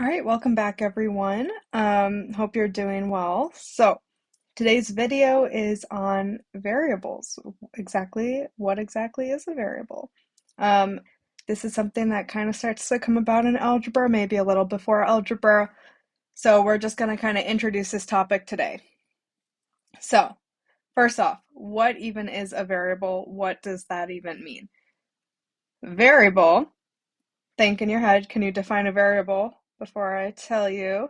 All right, welcome back everyone. Hope you're doing well. So today's video is on variables. What exactly is a variable? Um, this is something that kind of starts to come about in algebra, maybe a little before algebra. So we're just going to kind of introduce this topic today. So first off, what even is a variable? What does that even mean? Variable, think in your head, can you define a variable before I tell you?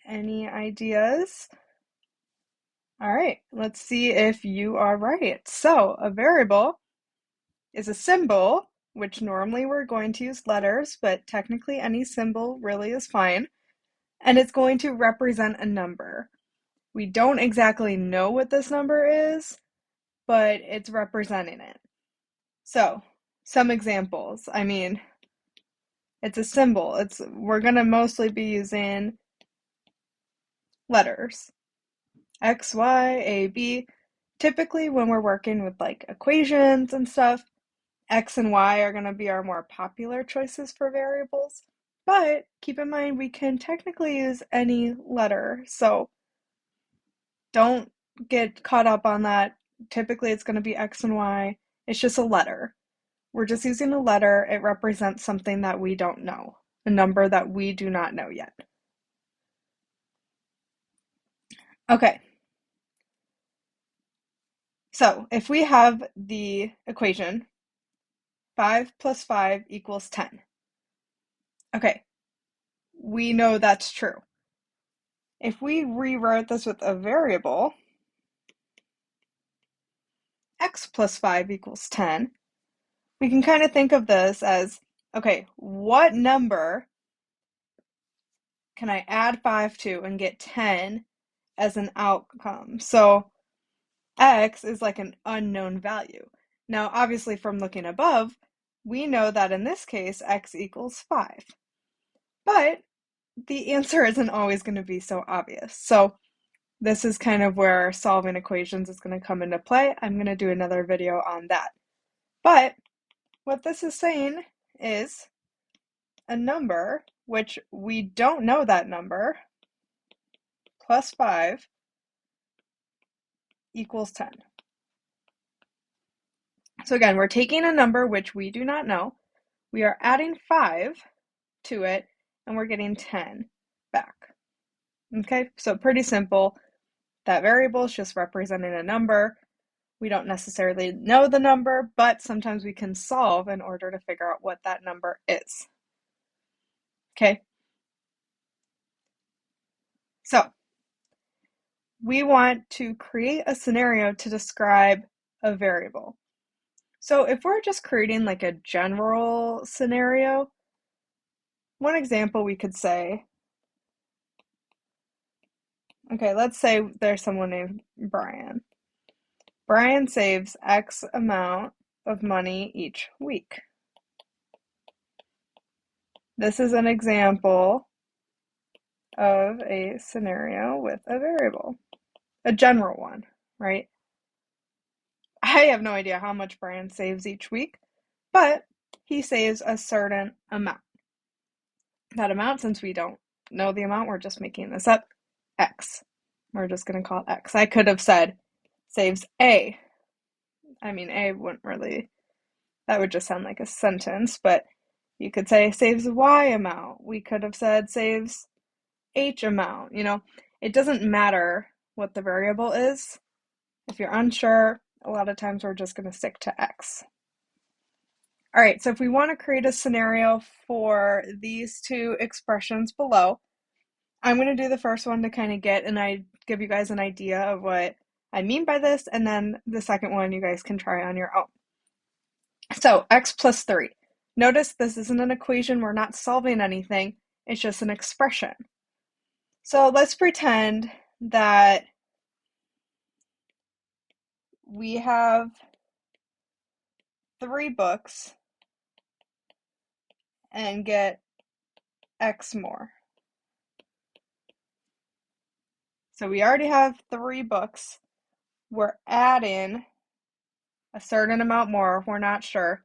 Any ideas? All right, let's see if you are right. So, a variable is a symbol, which normally we're going to use letters, but technically any symbol really is fine, and it's going to represent a number. We don't exactly know what this number is, but it's representing it. So, some examples. It's a symbol. We're going to mostly be using letters. X, Y, A, B. Typically, when we're working with like equations and stuff, X and Y are going to be our more popular choices for variables. But keep in mind, we can technically use any letter, so don't get caught up on that. Typically, it's going to be X and Y. It's just a letter. We're just using a letter. It represents something that we don't know, a number that we do not know yet. Okay, so if we have the equation 5 plus 5 equals 10. Okay, we know that's true. If we rewrote this with a variable, x plus 5 equals 10, we can kind of think of this as, okay, what number can I add 5 to and get 10 as an outcome? So x is like an unknown value. Now, obviously from looking above, we know that in this case, x equals 5. But the answer isn't always going to be so obvious. So this is kind of where solving equations is going to come into play. I'm going to do another video on that. But what this is saying is a number, which we don't know that number, plus 5 equals 10. So again, we're taking a number which we do not know. We are adding 5 to it, and we're getting 10 back. Okay, so pretty simple. That variable is just representing a number. We don't necessarily know the number, but sometimes we can solve in order to figure out what that number is. Okay, so we want to create a scenario to describe a variable. So if we're just creating like a general scenario, one example we could say, okay, let's say there's someone named Brian. Brian saves X amount of money each week. This is an example of a scenario with a variable, a general one, right? I have no idea how much Brian saves each week, but he saves a certain amount. That amount, since we don't know the amount, we're just making this up, X. We're just going to call it X. I could have said saves A. A wouldn't really, that would just sound like a sentence, but you could say saves Y amount. We could have said saves H amount. It doesn't matter what the variable is. If you're unsure, a lot of times we're just going to stick to X. All right, so if we want to create a scenario for these two expressions below, I'm going to do the first one to kind of give you guys an idea of what I mean by this, and then the second one you guys can try on your own. So x plus 3. Notice this isn't an equation, we're not solving anything, it's just an expression. So let's pretend that we have 3 books and get x more. So we already have 3 books. We're adding a certain amount more, we're not sure.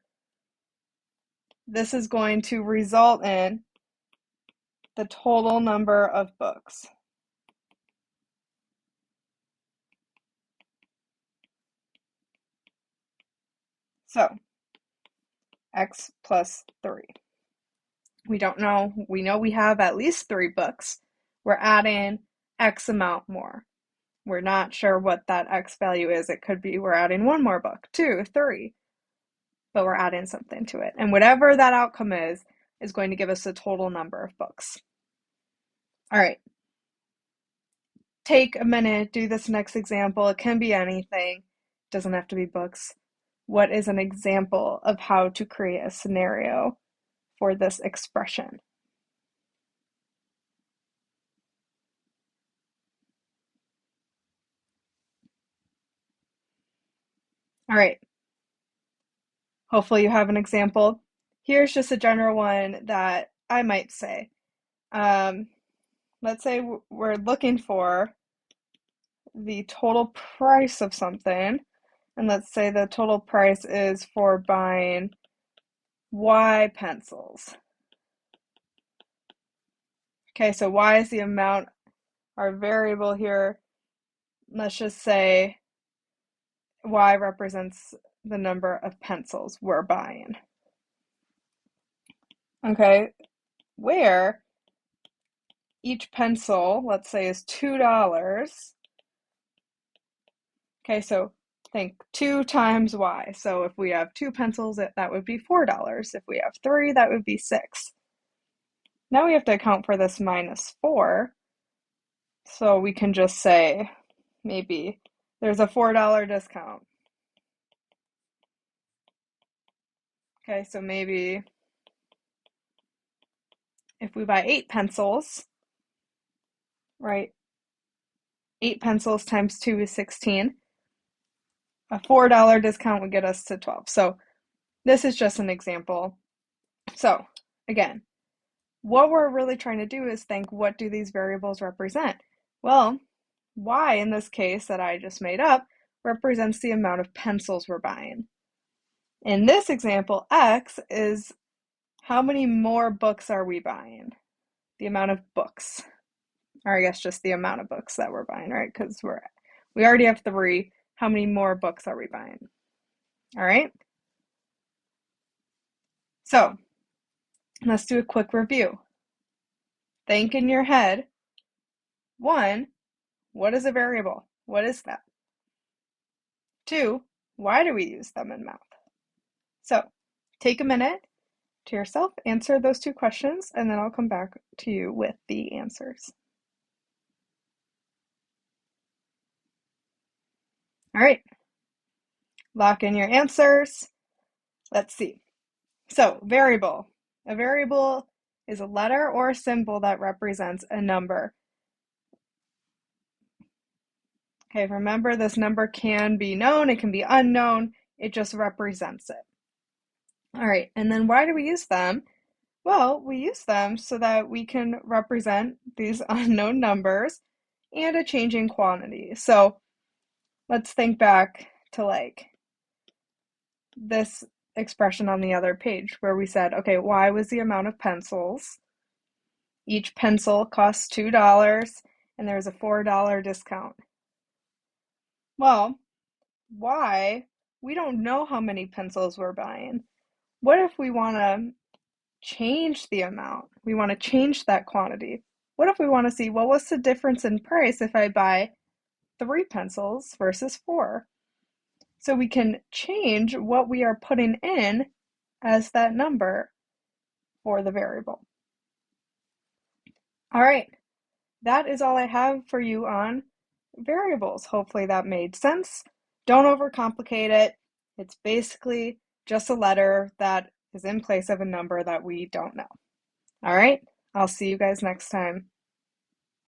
This is going to result in the total number of books. So x plus 3. We don't know. We know we have at least 3 books. We're adding x amount more. We're not sure what that x value is. It could be we're adding 1 more book, 2, 3, but we're adding something to it. And whatever that outcome is going to give us the total number of books. All right. Take a minute, do this next example. It can be anything. It doesn't have to be books. What is an example of how to create a scenario for this expression? All right. Hopefully you have an example. Here's just a general one that I might say. Let's say we're looking for the total price of something, and let's say the total price is for buying Y pencils. Okay, so Y is the amount, our variable here. Let's just say Y represents the number of pencils we're buying. Okay, where each pencil, let's say, is $2. Okay, so think 2 times Y. So if we have 2 pencils, that would be $4. If we have 3, that would be 6. Now we have to account for this minus 4. So we can just say maybe there's a $4 discount. Okay, so maybe if we buy 8 pencils, right? 8 pencils times 2 is 16. A $4 discount would get us to 12. So this is just an example. So again, what we're really trying to do is think, what do these variables represent? Well, Y in this case that I just made up represents the amount of pencils we're buying. In this example, X is how many more books are we buying? The amount of books. Or I guess just the amount of books that we're buying, right? Because we already have 3. How many more books are we buying? All right. So let's do a quick review. Think in your head. 1, what is a variable? What is that? 2, why do we use them in math? So take a minute to yourself, answer those 2 questions, and then I'll come back to you with the answers. All right, lock in your answers. Let's see. So variable. A variable is a letter or a symbol that represents a number. Okay, remember this number can be known, it can be unknown, it just represents it. All right, and then why do we use them? Well, we use them so that we can represent these unknown numbers and a changing quantity. So let's think back to like this expression on the other page where we said, okay, Y was the amount of pencils. Each pencil costs $2 and there's a $4 discount. Well, Y, we don't know how many pencils we're buying. What if we want to change the amount? We want to change that quantity. What if we want to see, well, what's the difference in price if I buy 3 pencils versus 4? So we can change what we are putting in as that number for the variable. All right, that is all I have for you on variables. Hopefully that made sense. Don't overcomplicate it. It's basically just a letter that is in place of a number that we don't know. All right, I'll see you guys next time.